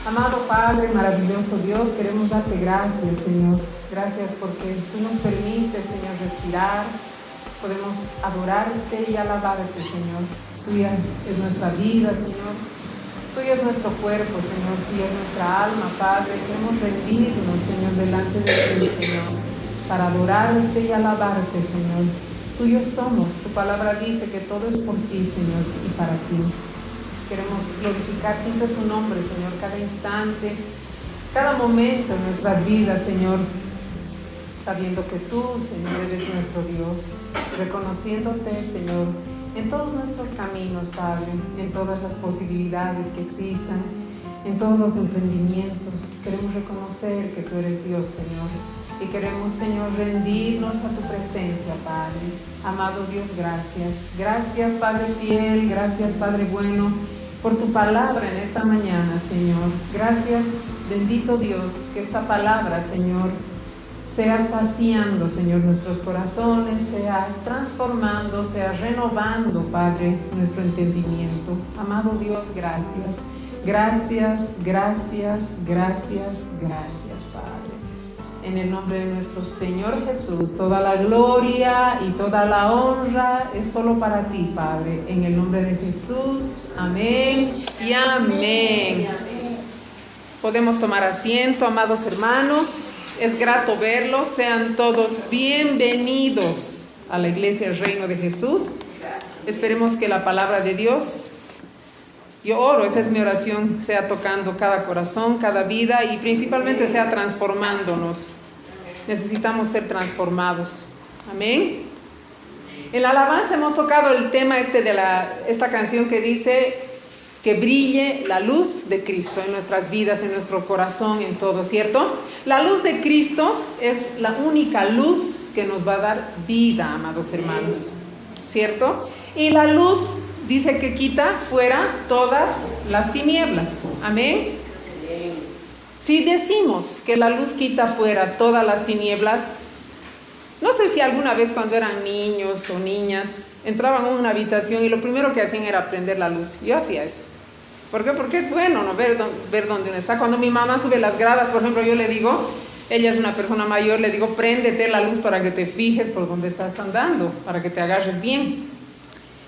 Amado Padre, maravilloso Dios, queremos darte gracias, Señor. Gracias porque tú nos permites, Señor, respirar. Podemos adorarte y alabarte, Señor. Tuya es nuestra vida, Señor. Tuyo es nuestro cuerpo, Señor. Tuya es nuestra alma, Padre. Queremos rendirnos, Señor, delante de ti, Señor, para adorarte y alabarte, Señor. Tuyos somos. Tu palabra dice que todo es por ti, Señor, y para ti. Queremos glorificar siempre tu nombre, Señor, cada instante, cada momento en nuestras vidas, Señor, sabiendo que tú, Señor, eres nuestro Dios, reconociéndote, Señor, en todos nuestros caminos, Padre, en todas las posibilidades que existan, en todos los emprendimientos. Queremos reconocer que tú eres Dios, Señor, y queremos, Señor, rendirnos a tu presencia, Padre. Amado Dios, gracias. Gracias, Padre fiel, gracias, Padre bueno, por tu palabra en esta mañana, Señor. Gracias, bendito Dios, que esta palabra, Señor, sea saciando, Señor, nuestros corazones, sea transformando, sea renovando, Padre, nuestro entendimiento. Amado Dios, gracias. Gracias, gracias, gracias, gracias, Padre. En el nombre de nuestro Señor Jesús, toda la gloria y toda la honra es solo para ti, Padre. En el nombre de Jesús, amén y amén. Podemos tomar asiento, amados hermanos. Es grato verlos. Sean todos bienvenidos a la Iglesia del Reino de Jesús. Esperemos que la palabra de Dios, yo oro, esa es mi oración, sea tocando cada corazón, cada vida y principalmente sea transformándonos. Necesitamos ser transformados. Amén. En la alabanza hemos tocado el tema esta canción que dice que brille la luz de Cristo en nuestras vidas, en nuestro corazón, en todo, ¿cierto? La luz de Cristo es la única luz que nos va a dar vida, amados hermanos, ¿cierto? Y la luz dice que quita fuera todas las tinieblas. Amén. Si decimos que la luz quita fuera todas las tinieblas, no sé si alguna vez cuando eran niños o niñas entraban a una habitación y lo primero que hacían era prender la luz. Yo hacía eso. ¿Por qué? Porque es bueno, ¿no? ver dónde uno está. Cuando mi mamá sube las gradas, por ejemplo, yo le digo, ella es una persona mayor, le digo, préndete la luz para que te fijes por dónde estás andando, para que te agarres bien.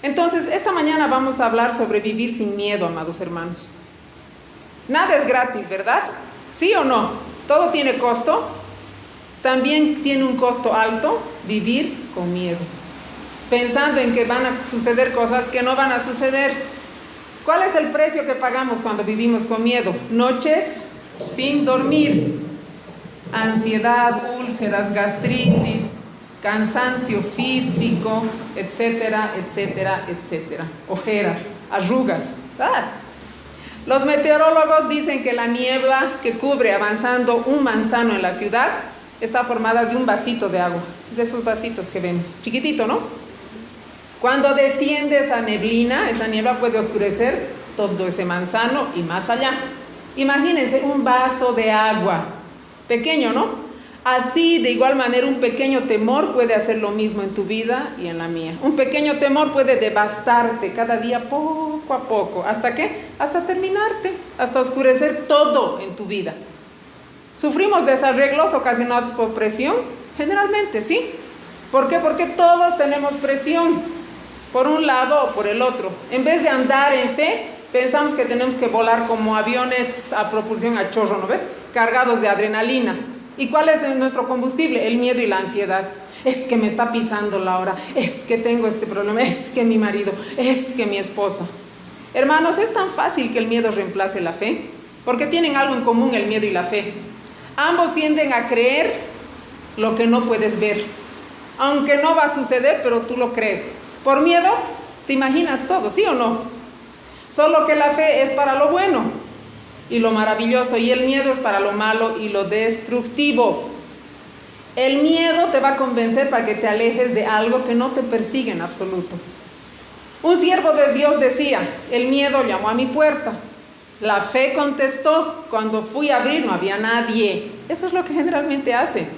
Entonces, esta mañana vamos a hablar sobre vivir sin miedo, amados hermanos. Nada es gratis, ¿verdad? ¿Sí o no? Todo tiene costo. También tiene un costo alto vivir con miedo, pensando en que van a suceder cosas que no van a suceder. ¿Cuál es el precio que pagamos cuando vivimos con miedo? Noches sin dormir, ansiedad, úlceras, gastritis, cansancio físico, etcétera, etcétera, etcétera. Ojeras, arrugas. Los meteorólogos dicen que la niebla que cubre avanzando un manzano en la ciudad está formada de un vasito de agua, de esos vasitos que vemos, chiquitito, ¿no? Cuando desciende esa neblina, esa niebla puede oscurecer todo ese manzano y más allá. Imagínense un vaso de agua, pequeño, ¿no? Así, de igual manera, un pequeño temor puede hacer lo mismo en tu vida y en la mía. Un pequeño temor puede devastarte cada día poco a poco. ¿Hasta qué? Hasta terminarte, hasta oscurecer todo en tu vida. ¿Sufrimos desarreglos ocasionados por presión? Generalmente, sí. ¿Por qué? Porque todos tenemos presión, por un lado o por el otro. En vez de andar en fe, pensamos que tenemos que volar como aviones a propulsión a chorro, ¿no ve? Cargados de adrenalina. ¿Y cuál es nuestro combustible? El miedo y la ansiedad. Es que me está pisando la hora, es que tengo este problema, es que mi marido, es que mi esposa. Hermanos, es tan fácil que el miedo reemplace la fe, porque tienen algo en común el miedo y la fe. Ambos tienden a creer lo que no puedes ver, aunque no va a suceder, pero tú lo crees. Por miedo, te imaginas todo, ¿sí o no? Solo que la fe es para lo bueno y lo maravilloso, y el miedo es para lo malo y lo destructivo. El miedo te va a convencer para que te alejes de algo que no te persigue en absoluto. Un siervo de Dios decía, el miedo llamó a mi puerta. La fe contestó, cuando fui a abrir no había nadie. Eso es lo que generalmente hace.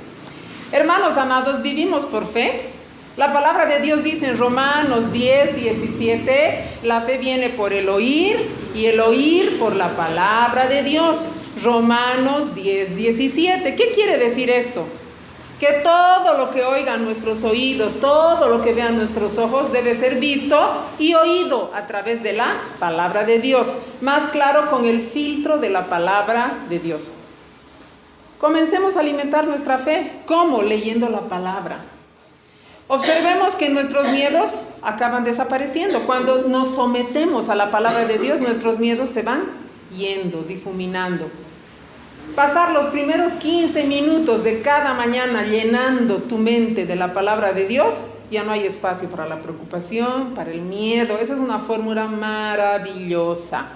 Hermanos amados, vivimos por fe. La palabra de Dios dice en Romanos 10:17, la fe viene por el oír y el oír por la palabra de Dios. Romanos 10:17. ¿Qué quiere decir esto? Que todo lo que oigan nuestros oídos, todo lo que vean nuestros ojos debe ser visto y oído a través de la palabra de Dios. Más claro, con el filtro de la palabra de Dios. Comencemos a alimentar nuestra fe. ¿Cómo? Leyendo la palabra. Observemos que nuestros miedos acaban desapareciendo. Cuando nos sometemos a la palabra de Dios, nuestros miedos se van yendo, difuminando. Pasar los primeros 15 minutos de cada mañana llenando tu mente de la palabra de Dios, ya no hay espacio para la preocupación, para el miedo. Esa es una fórmula maravillosa.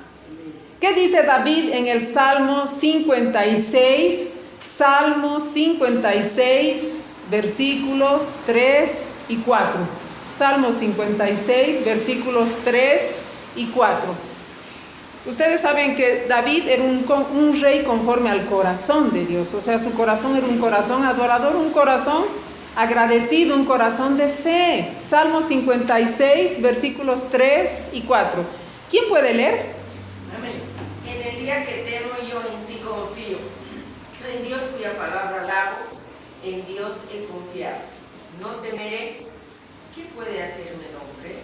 ¿Qué dice David en el Salmo 56? Salmo 56, versículos 3 y 4. Salmo 56, versículos 3 y 4. Ustedes saben que David era un rey conforme al corazón de Dios. O sea, su corazón era un corazón adorador, un corazón agradecido, un corazón de fe. Salmo 56, versículos 3 y 4. ¿Quién puede leer? Amén. En el día que temo, yo en ti confío. En Dios cuya palabra alabo, en Dios he confiado. No temeré. ¿Qué puede hacerme el hombre?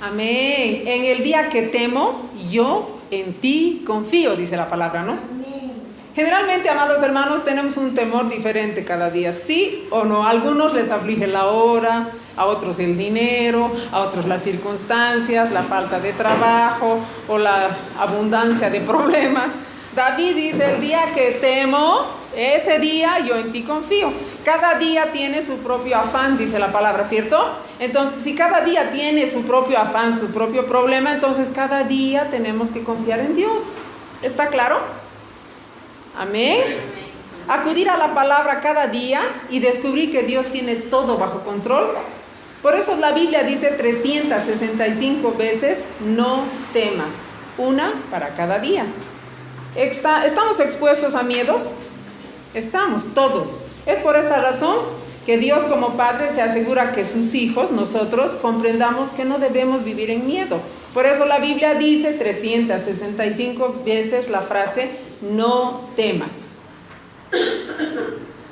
Amén. En el día que temo, yo en ti confío, dice la palabra, ¿no? Amén. Generalmente, amados hermanos, tenemos un temor diferente cada día, ¿sí o no? A algunos les aflige la hora, a otros el dinero, a otros las circunstancias, la falta de trabajo o la abundancia de problemas. David dice, el día que temo, ese día yo en ti confío. Cada día tiene su propio afán, dice la palabra, ¿cierto? Entonces, si cada día tiene su propio afán, su propio problema, entonces cada día tenemos que confiar en Dios. ¿Está claro? Amén. Acudir a la palabra cada día y descubrir que Dios tiene todo bajo control. Por eso la Biblia dice 365 veces, no temas. Una para cada día. ¿Estamos expuestos a miedos? Estamos, todos. Es por esta razón que Dios como Padre se asegura que sus hijos, nosotros, comprendamos que no debemos vivir en miedo. Por eso la Biblia dice 365 veces la frase, no temas.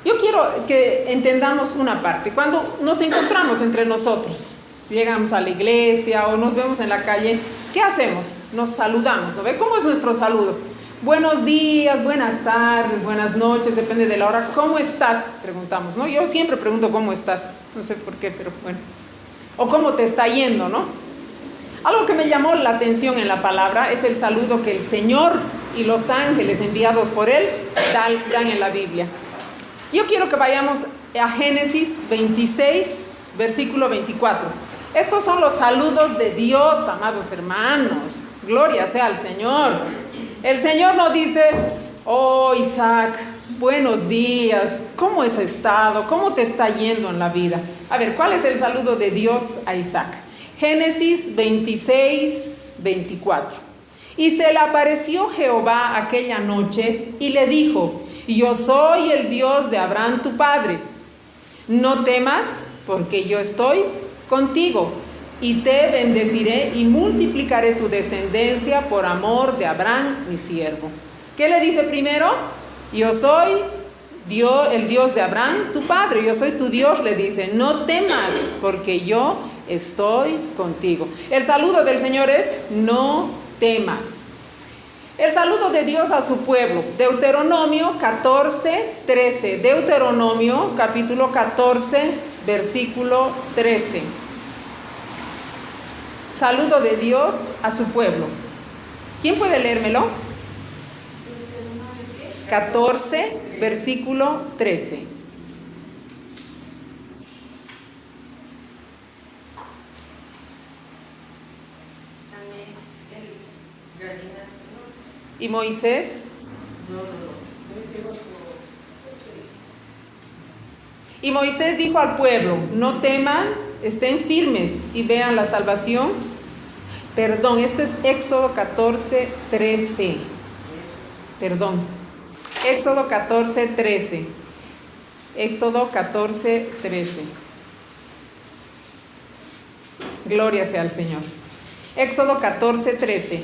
Yo quiero que entendamos una parte. Cuando nos encontramos entre nosotros, llegamos a la iglesia o nos vemos en la calle, ¿qué hacemos? Nos saludamos, ¿no ve? ¿Cómo es nuestro saludo? Buenos días, buenas tardes, buenas noches, depende de la hora. ¿Cómo estás? Preguntamos, ¿no? Yo siempre pregunto ¿cómo estás? No sé por qué, pero bueno. O ¿cómo te está yendo, no? Algo que me llamó la atención en la palabra es el saludo que el Señor y los ángeles enviados por Él dan en la Biblia. Yo quiero que vayamos a Génesis 26, versículo 24. Esos son los saludos de Dios, amados hermanos. Gloria sea al Señor. El Señor nos dice, oh Isaac, buenos días, ¿cómo has estado? ¿Cómo te está yendo en la vida? A ver, ¿cuál es el saludo de Dios a Isaac? Génesis 26, 24. Y se le apareció Jehová aquella noche y le dijo, yo soy el Dios de Abraham tu padre. No temas, porque yo estoy contigo. Y te bendeciré y multiplicaré tu descendencia por amor de Abraham, mi siervo. ¿Qué le dice primero? Yo soy el Dios de Abraham, tu padre. Yo soy tu Dios, le dice. No temas, porque yo estoy contigo. El saludo del Señor es, no temas. El saludo de Dios a su pueblo. Deuteronomio 14, 13. Deuteronomio capítulo 14, versículo 13. Saludo de Dios a su pueblo. ¿Quién puede leérmelo? 14, versículo 13. ¿Y Moisés? Y Moisés dijo al pueblo, no teman, estén firmes y vean la salvación. Perdón, este es Éxodo 14, 13. Perdón. Éxodo 14, 13. Éxodo 14, 13. Gloria sea al Señor. Éxodo 14, 13.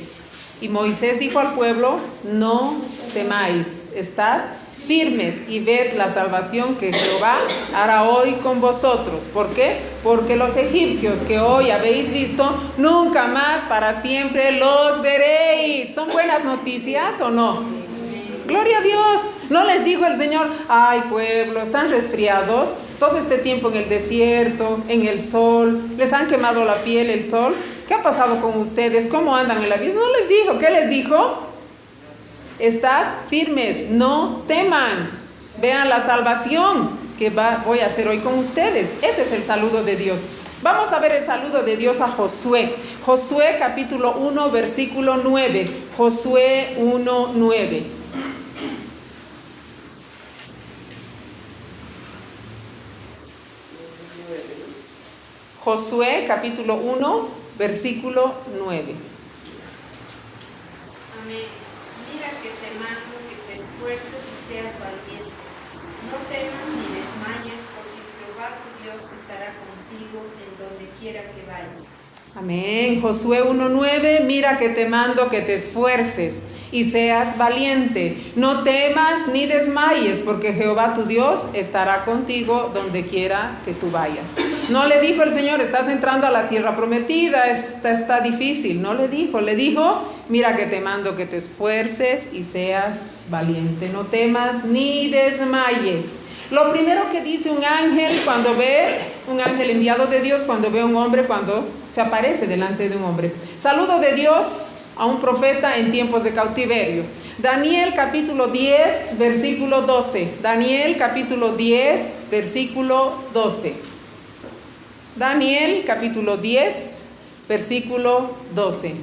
Y Moisés dijo al pueblo: no temáis, estad firmes y ved la salvación que Jehová hará hoy con vosotros. ¿Por qué? Porque los egipcios que hoy habéis visto, nunca más para siempre los veréis. ¿Son buenas noticias o no? Gloria a Dios. ¿No les dijo el Señor: ay pueblo, están resfriados todo este tiempo en el desierto, en el sol, les han quemado la piel el sol? ¿Qué ha pasado con ustedes? ¿Cómo andan en la vida? No les dijo. ¿Qué les dijo? Estad firmes, no teman. Vean la salvación que voy a hacer hoy con ustedes. Ese es el saludo de Dios. Vamos a ver el saludo de Dios a Josué. Josué capítulo 1, versículo 9. Josué 1, 9. Josué capítulo 1, versículo 9. Amén. Mira que te mando que te esfuerces y seas valiente. No temas ni desmayes, porque Jehová tu Dios estará contigo en donde quiera que vayas. Amén. Josué 1:9, mira que te mando que te esfuerces y seas valiente. No temas ni desmayes, porque Jehová tu Dios estará contigo donde quiera que tú vayas. No le dijo el Señor: estás entrando a la tierra prometida, está difícil. No le dijo, mira que te mando que te esfuerces y seas valiente. No temas ni desmayes. Lo primero que dice un ángel cuando ve, un ángel enviado de Dios, cuando ve a un hombre, cuando se aparece delante de un hombre: saludo de Dios a un profeta en tiempos de cautiverio. Daniel capítulo 10, versículo 12. Daniel capítulo 10, versículo 12. Daniel capítulo 10, versículo 12.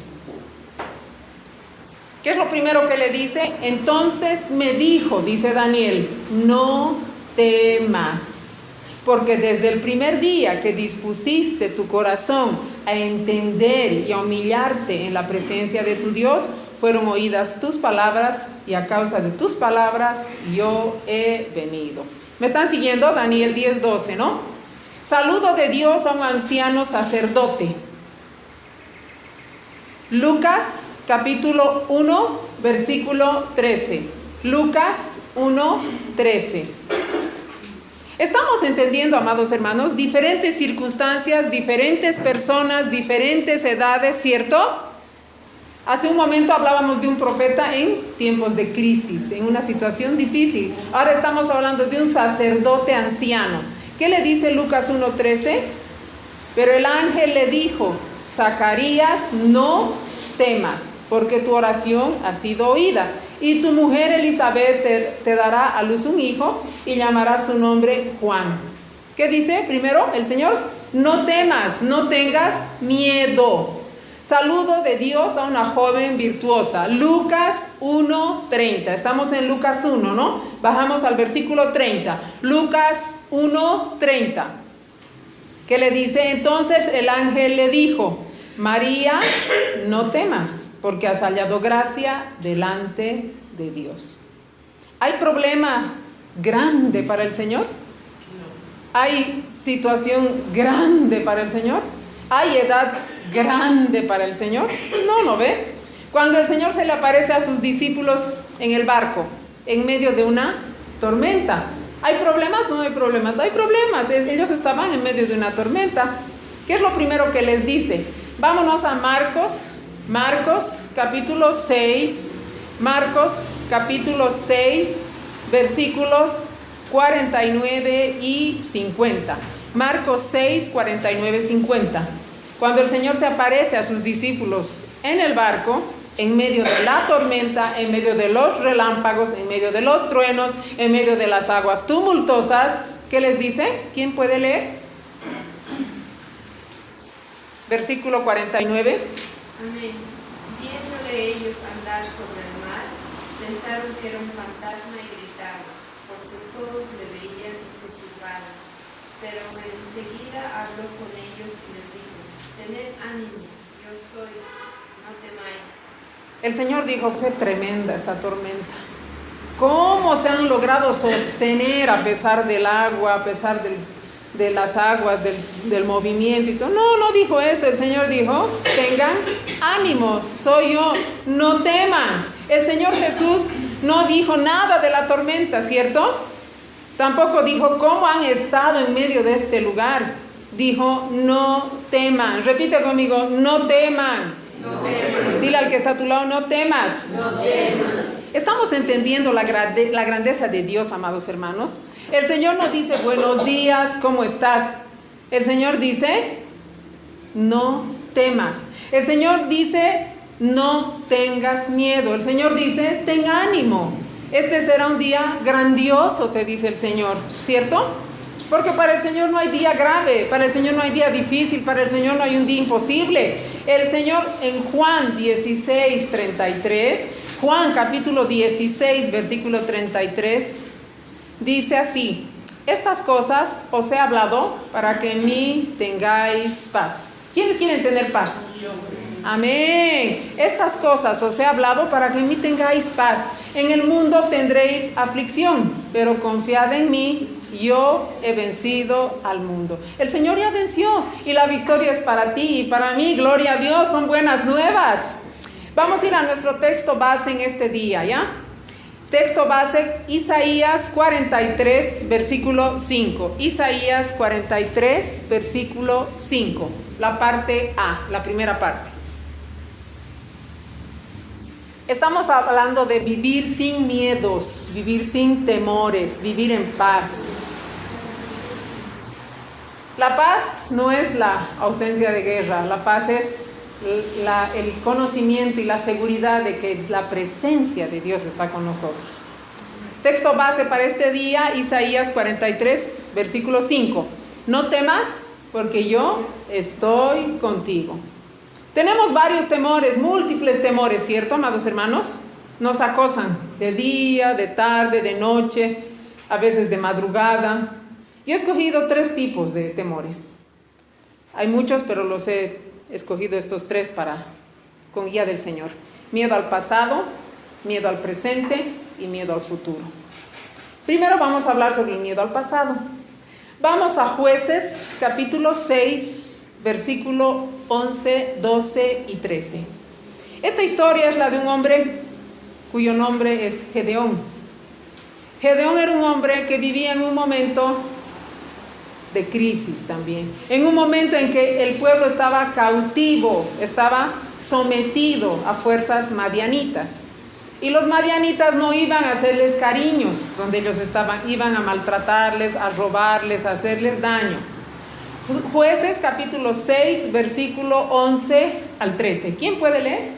¿Qué es lo primero que le dice? Entonces me dijo, dice Daniel, no temas, porque desde el primer día que dispusiste tu corazón a entender y a humillarte en la presencia de tu Dios, fueron oídas tus palabras, y a causa de tus palabras yo he venido. ¿Me están siguiendo? Daniel 10:12, ¿no? Saludo de Dios a un anciano sacerdote. Lucas capítulo 1, versículo 13. Lucas 1:13. Estamos entendiendo, amados hermanos, diferentes circunstancias, diferentes personas, diferentes edades, ¿cierto? Hace un momento hablábamos de un profeta en tiempos de crisis, en una situación difícil. Ahora estamos hablando de un sacerdote anciano. ¿Qué le dice Lucas 1:13? Pero el ángel le dijo: Zacarías, no temas, porque tu oración ha sido oída, y tu mujer Elizabeth te dará a luz un hijo, y llamará su nombre Juan. ¿Qué dice primero el Señor? No temas, no tengas miedo. Saludo de Dios a una joven virtuosa. Lucas 1:30. Estamos en Lucas 1, ¿no? Bajamos al versículo 30. Lucas 1:30. ¿Qué le dice? Entonces el ángel le dijo: María, no temas, porque has hallado gracia delante de Dios. ¿Hay problema grande para el Señor? ¿Hay situación grande para el Señor? ¿Hay edad grande para el Señor? No, ¿no ve? Cuando el Señor se le aparece a sus discípulos en el barco, en medio de una tormenta, ¿hay problemas? No hay problemas. Hay problemas. Ellos estaban en medio de una tormenta. ¿Qué es lo primero que les dice? Vámonos a Marcos capítulo 6, Marcos capítulo 6, versículos 49 y 50. Marcos 6, 49, 50. Cuando el Señor se aparece a sus discípulos en el barco, en medio de la tormenta, en medio de los relámpagos, en medio de los truenos, en medio de las aguas tumultuosas, ¿qué les dice? ¿Quién puede leer? Versículo 49. Amén. Viéndole ellos andar sobre el mar, pensaron que era un fantasma y gritaron, porque todos le veían y se turbaron. Pero enseguida habló con ellos y les dijo: tened ánimo, yo soy, no temáis. El Señor dijo: qué tremenda esta tormenta. ¿Cómo se han logrado sostener a pesar del agua, a pesar de las aguas, del movimiento y todo. No, no dijo eso. El Señor dijo, tengan ánimo, soy yo, no teman. El Señor Jesús no dijo nada de la tormenta, ¿cierto? Tampoco dijo cómo han estado en medio de este lugar. Dijo, no teman. Repite conmigo, no teman. No temas. Dile al que está a tu lado, no temas. No temas. Estamos entendiendo la grandeza de Dios, amados hermanos. El Señor no dice, buenos días, ¿cómo estás? El Señor dice, no temas. El Señor dice, no tengas miedo. El Señor dice, ten ánimo. Este será un día grandioso, te dice el Señor, ¿cierto? Porque para el Señor no hay día grave, para el Señor no hay día difícil, para el Señor no hay un día imposible. El Señor en Juan 16:33, Juan capítulo 16, versículo 33, dice así, estas cosas os he hablado para que en mí tengáis paz. ¿Quiénes quieren tener paz? Amén. Estas cosas os he hablado para que en mí tengáis paz. En el mundo tendréis aflicción, pero confiad en mí. Yo he vencido al mundo. El Señor ya venció y la victoria es para ti y para mí. Gloria a Dios, son buenas nuevas. Vamos a ir a nuestro texto base en este día, ¿ya? Texto base, Isaías 43, versículo 5. Isaías 43, versículo 5. La parte A, la primera parte. Estamos hablando de vivir sin miedos, vivir sin temores, vivir en paz. La paz no es la ausencia de guerra, la paz es el conocimiento y la seguridad de que la presencia de Dios está con nosotros. Texto base para este día, Isaías 43, versículo 5. No temas, porque yo estoy contigo. Tenemos varios temores, múltiples temores, ¿cierto, amados hermanos? Nos acosan de día, de tarde, de noche, a veces de madrugada. Yo he escogido 3 tipos de temores. Hay muchos, pero los he escogido estos 3 con guía del Señor. Miedo al pasado, miedo al presente y miedo al futuro. Primero vamos a hablar sobre el miedo al pasado. Vamos a Jueces, capítulo 6, versículo 11, 12 y 13. Esta historia es la de un hombre cuyo nombre es Gedeón. Gedeón era un hombre que vivía en un momento de crisis también, en un momento en que el pueblo estaba cautivo, estaba sometido a fuerzas madianitas. Y los madianitas no iban a hacerles cariños donde ellos estaban, iban a maltratarles, a robarles, a hacerles daño. Jueces capítulo 6, versículo 11 al 13. ¿Quién puede leer?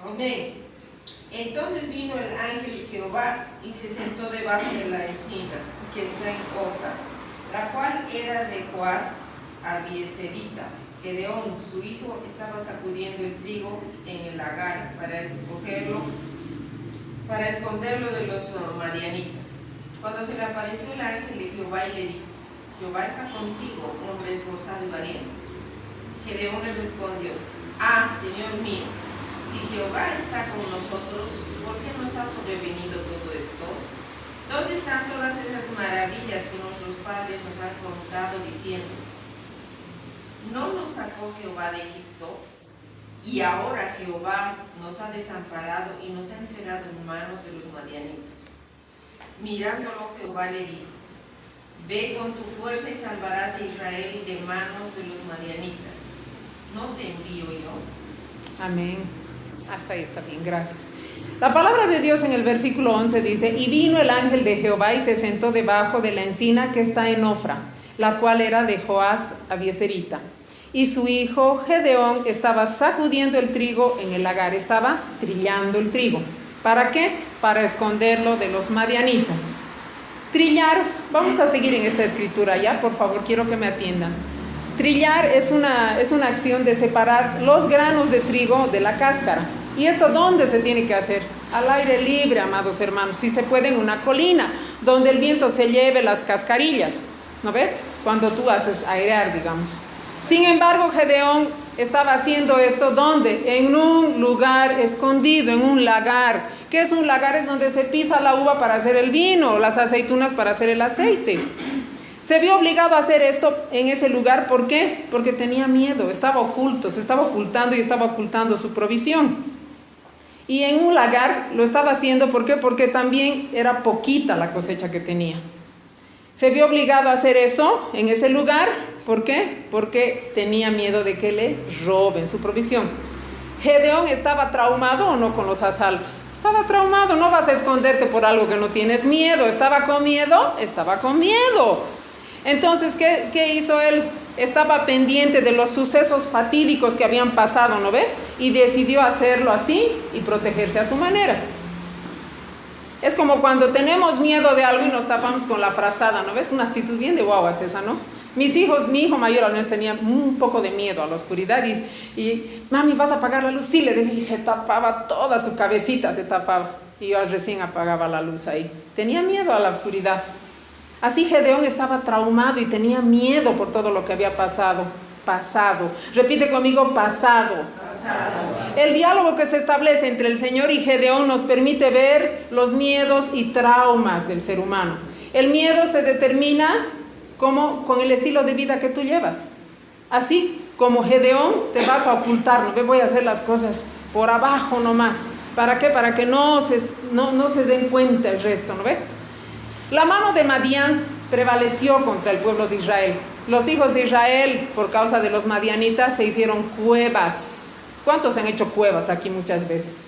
Amén. Entonces vino el ángel de Jehová y se sentó debajo de la encina que está en Ofra, la cual era de Joás Abieserita. Gedeón, su hijo, estaba sacudiendo el trigo en el lagar para esconderlo de los madianitas. Cuando se le apareció el ángel de Jehová y le dijo, Jehová está contigo, hombre esforzado y valiente. Gedeón le respondió, Señor mío, si Jehová está con nosotros, ¿por qué nos ha sobrevenido todo esto? ¿Dónde están todas esas maravillas que nuestros padres nos han contado diciendo, ¿no nos sacó Jehová de Egipto? Y ahora Jehová nos ha desamparado y nos ha entregado en manos de los madianitas. Mirándolo, Jehová le dijo, ve con tu fuerza y salvarás a Israel de manos de los madianitas. ¿No te envío yo? Amén. Hasta ahí está bien, gracias. La palabra de Dios en el versículo 11 dice, y vino el ángel de Jehová y se sentó debajo de la encina que está en Ofra, la cual era de Joás Abieserita. Y su hijo Gedeón estaba sacudiendo el trigo en el lagar, estaba trillando el trigo. ¿Para qué? Para esconderlo de los madianitas. Trillar, vamos a seguir en esta escritura ya, por favor, quiero que me atiendan. Trillar es una acción de separar los granos de trigo de la cáscara. ¿Y eso dónde se tiene que hacer? Al aire libre, amados hermanos, si se puede en una colina, donde el viento se lleve las cascarillas, ¿no ve? Cuando tú haces airear, digamos. Sin embargo, Gedeón estaba haciendo esto, ¿dónde? En un lugar escondido, en un lagar ¿Qué es un lagar? Es donde se pisa la uva para hacer el vino, las aceitunas para hacer el aceite. Se vio obligado a hacer esto en ese lugar. ¿Por qué? Porque tenía miedo, estaba oculto, se estaba ocultando y estaba ocultando su provisión. Y en un lagar lo estaba haciendo, ¿por qué? Porque también era poquita la cosecha que tenía. Se vio obligado a hacer eso en ese lugar. ¿Por qué? Porque tenía miedo de que le roben su provisión. ¿Gedeón estaba traumado o no con los asaltos? Estaba traumado. No vas a esconderte por algo que no tienes miedo. ¿Estaba con miedo? Estaba con miedo. Entonces, ¿qué hizo él? Estaba pendiente de los sucesos fatídicos que habían pasado, ¿no ve? Y decidió hacerlo así y protegerse a su manera. Es como cuando tenemos miedo de algo y nos tapamos con la frazada, ¿no ves? Una actitud bien de guaguas esa, ¿no? Mi hijo mayor al menos tenía un poco de miedo a la oscuridad y mami, ¿vas a apagar la luz? Sí, le decía, y se tapaba toda su cabecita, se tapaba. Y yo recién apagaba la luz ahí. Tenía miedo a la oscuridad. Así Gedeón estaba traumado y tenía miedo por todo lo que había pasado. Repite conmigo, pasado. El diálogo que se establece entre el Señor y Gedeón nos permite ver los miedos y traumas del ser humano. El miedo se determina con el estilo de vida que tú llevas. Así como Gedeón, te vas a ocultar, ¿no? Voy a hacer las cosas por abajo nomás. ¿Para qué? Para que no se den cuenta el resto, ¿no ve? La mano de Madián prevaleció contra el pueblo de Israel. Los hijos de Israel, por causa de los madianitas, se hicieron cuevas. ¿Cuántos han hecho cuevas aquí muchas veces?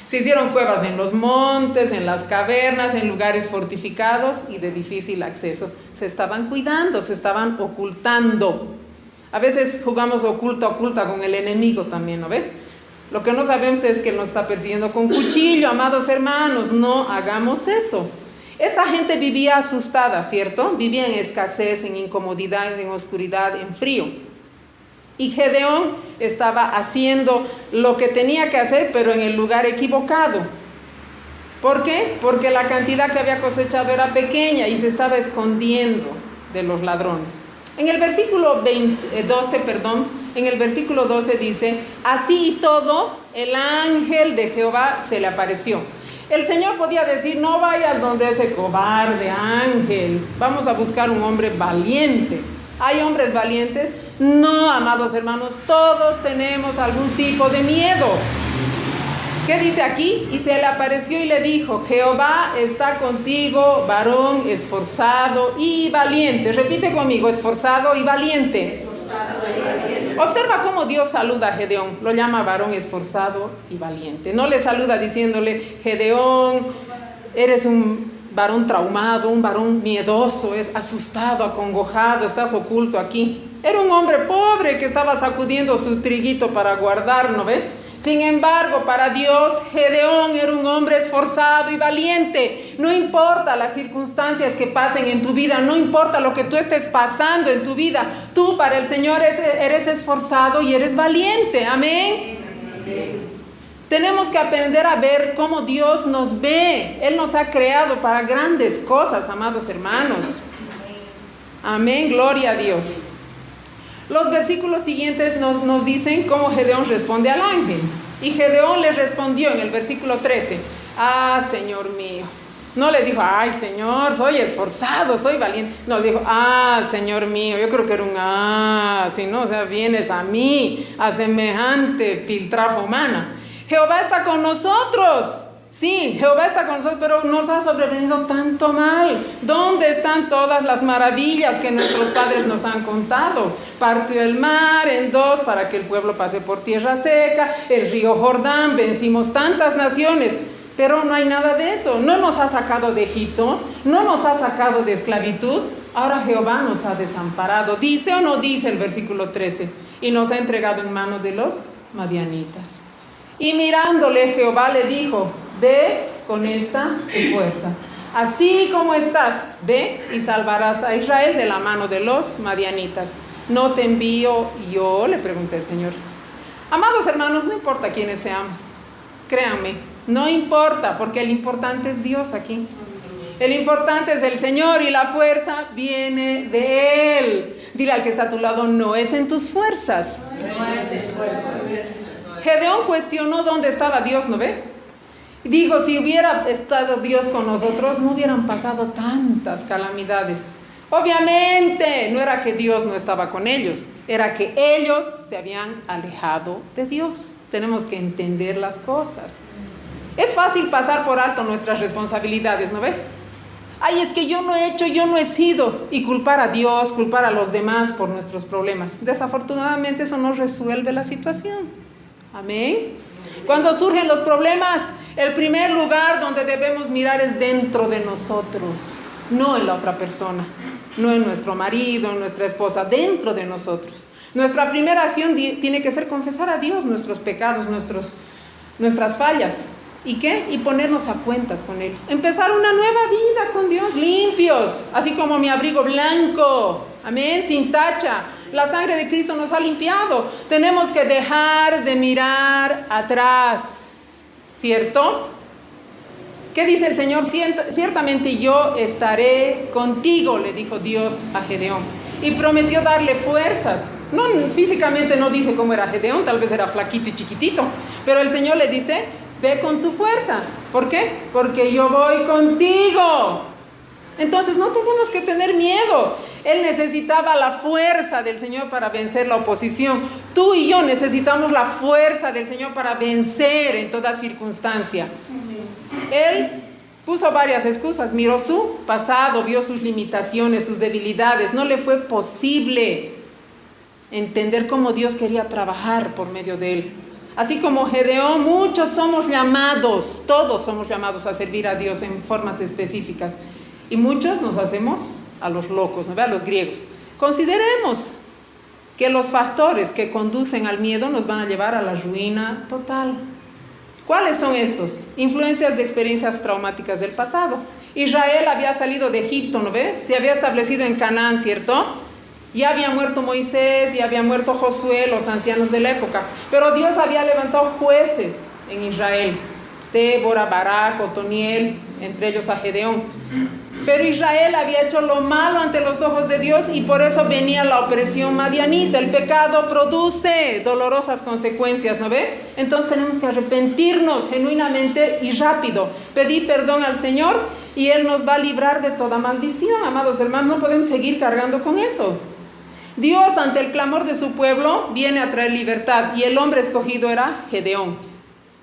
Se hicieron cuevas en los montes, en las cavernas, en lugares fortificados y de difícil acceso. Se estaban cuidando, se estaban ocultando. A veces jugamos oculta con el enemigo también, ¿no ve? Lo que no sabemos es que nos está persiguiendo con cuchillo, amados hermanos. No hagamos eso. Esta gente vivía asustada, ¿cierto? Vivía en escasez, en incomodidad, en oscuridad, en frío. Y Gedeón estaba haciendo lo que tenía que hacer, pero en el lugar equivocado. ¿Por qué? Porque la cantidad que había cosechado era pequeña y se estaba escondiendo de los ladrones. En el versículo 12 dice, así y todo, el ángel de Jehová se le apareció. El Señor podía decir, no vayas donde ese cobarde ángel, vamos a buscar un hombre valiente. ¿Hay hombres valientes? No, amados hermanos, todos tenemos algún tipo de miedo. ¿Qué dice aquí? Y se le apareció y le dijo, Jehová está contigo, varón esforzado y valiente. Repite conmigo, esforzado y valiente. Observa cómo Dios saluda a Gedeón. Lo llama varón esforzado y valiente. No le saluda diciéndole, Gedeón, eres un varón traumado, un varón miedoso, es asustado, acongojado, estás oculto aquí. Era un hombre pobre que estaba sacudiendo su triguito para guardar, ¿no ve? Sin embargo, para Dios, Gedeón era un hombre esforzado y valiente. No importa las circunstancias que pasen en tu vida, no importa lo que tú estés pasando en tu vida, tú para el Señor eres esforzado y eres valiente. Amén. Amén. Tenemos que aprender a ver cómo Dios nos ve. Él nos ha creado para grandes cosas, amados hermanos. Amén, gloria a Dios. Los versículos siguientes nos dicen cómo Gedeón responde al ángel. Y Gedeón le respondió en el versículo 13, Señor mío. No le dijo, ay Señor, soy esforzado, soy valiente. No, le dijo, Señor mío. Yo creo que era un si no, o sea, vienes a mí, a semejante piltrafa humana. Jehová está con nosotros. Sí, Jehová está con nosotros, pero nos ha sobrevenido tanto mal. ¿Dónde están todas las maravillas que nuestros padres nos han contado? Partió el mar en dos para que el pueblo pase por tierra seca, el río Jordán, vencimos tantas naciones, pero no hay nada de eso. No nos ha sacado de Egipto, no nos ha sacado de esclavitud. Ahora Jehová nos ha desamparado. ¿Dice o no dice el versículo 13? Y nos ha entregado en manos de los madianitas. Y mirándole Jehová le dijo, ve con esta tu fuerza. Así como estás, ve y salvarás a Israel de la mano de los madianitas. ¿No te envío yo? Le pregunté al Señor. Amados hermanos, no importa quiénes seamos. Créanme, no importa, porque el importante es Dios aquí. El importante es el Señor y la fuerza viene de Él. Dile al que está a tu lado, no es en tus fuerzas. No es en tus fuerzas. Gedeón cuestionó dónde estaba Dios, ¿no ve? Dijo, si hubiera estado Dios con nosotros, no hubieran pasado tantas calamidades. Obviamente, no era que Dios no estaba con ellos, era que ellos se habían alejado de Dios. Tenemos que entender las cosas. Es fácil pasar por alto nuestras responsabilidades, ¿no ve? Ay, es que yo no he hecho, yo no he sido. Y culpar a Dios, culpar a los demás por nuestros problemas. Desafortunadamente eso no resuelve la situación. Amén. Cuando surgen los problemas, el primer lugar donde debemos mirar es dentro de nosotros, no en la otra persona, no en nuestro marido, en nuestra esposa, dentro de nosotros. Nuestra primera acción tiene que ser confesar a Dios nuestros pecados, nuestras fallas. ¿Y qué? Y ponernos a cuentas con Él. Empezar una nueva vida con Dios, limpios, así como mi abrigo blanco, amén, sin tacha. La sangre de Cristo nos ha limpiado. Tenemos que dejar de mirar atrás, ¿cierto? ¿Qué dice el Señor? Ciertamente yo estaré contigo, le dijo Dios a Gedeón. Y prometió darle fuerzas. No, físicamente no dice cómo era Gedeón, tal vez era flaquito y chiquitito. Pero el Señor le dice, ve con tu fuerza. ¿Por qué? Porque yo voy contigo. Entonces no tenemos que tener miedo. Él necesitaba la fuerza del Señor para vencer la oposición. Tú y yo necesitamos la fuerza del Señor para vencer en toda circunstancia. Él puso varias excusas, miró su pasado, vio sus limitaciones, sus debilidades. No le fue posible entender cómo Dios quería trabajar por medio de él. Así como Gedeón, muchos somos llamados, todos somos llamados a servir a Dios en formas específicas. Y muchos nos hacemos a los locos, ¿no? A los griegos. Consideremos que los factores que conducen al miedo nos van a llevar a la ruina total. ¿Cuáles son estos? Influencias de experiencias traumáticas del pasado. Israel había salido de Egipto, ¿no ve? Se había establecido en Canaán, ¿cierto? Ya había muerto Moisés, ya había muerto Josué, los ancianos de la época. Pero Dios había levantado jueces en Israel. Débora, Barak, Otoniel, entre ellos a Gedeón. Pero Israel había hecho lo malo ante los ojos de Dios y por eso venía la opresión madianita. El pecado produce dolorosas consecuencias, ¿no ve? Entonces tenemos que arrepentirnos genuinamente y rápido. Pedir perdón al Señor y Él nos va a librar de toda maldición. Amados hermanos, no podemos seguir cargando con eso. Dios, ante el clamor de su pueblo, viene a traer libertad y el hombre escogido era Gedeón.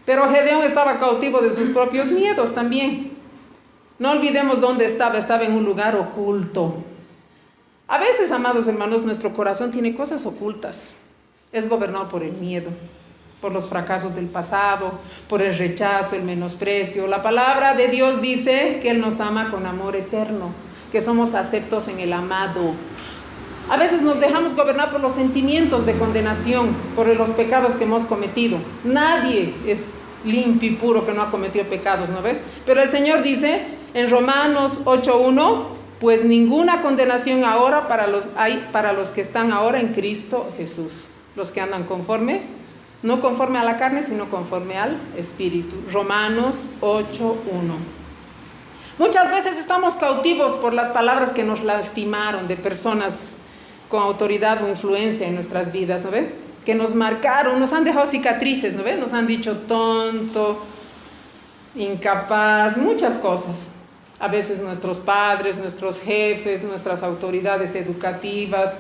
Pero Gedeón estaba cautivo de sus propios miedos también. No olvidemos dónde estaba en un lugar oculto. A veces, amados hermanos, nuestro corazón tiene cosas ocultas. Es gobernado por el miedo, por los fracasos del pasado, por el rechazo, el menosprecio. La palabra de Dios dice que Él nos ama con amor eterno, que somos aceptos en el amado. A veces nos dejamos gobernar por los sentimientos de condenación, por los pecados que hemos cometido. Nadie es limpio y puro que no ha cometido pecados, ¿no ve? Pero el Señor dice en Romanos 8:1, pues ninguna condenación ahora hay para los que están ahora en Cristo Jesús, los que andan no conforme a la carne, sino conforme al Espíritu. Romanos 8:1. Muchas veces estamos cautivos por las palabras que nos lastimaron de personas con autoridad o influencia en nuestras vidas, ¿no ve? Que nos marcaron, nos han dejado cicatrices, ¿no ve? Nos han dicho tonto, incapaz, muchas cosas. A veces nuestros padres, nuestros jefes, nuestras autoridades educativas,